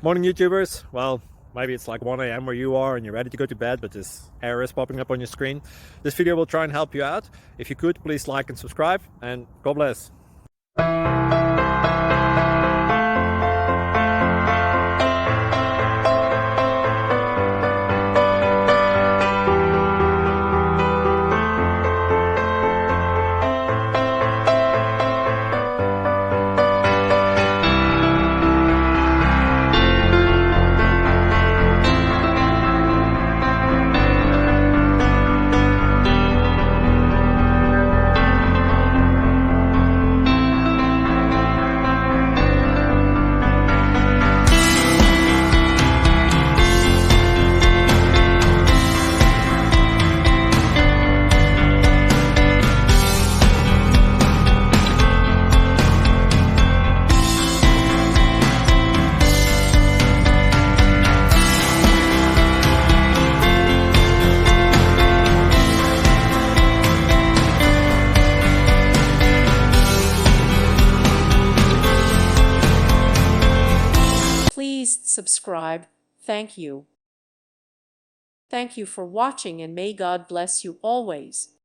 Morning YouTubers. Well, maybe it's like 1 a.m. where you are and you're ready to go to bed, but this error is popping up on your screen. This video will try and help you out. If you could, please like and subscribe, and God bless. Please subscribe. Thank you. Thank you for watching, and may God bless you always.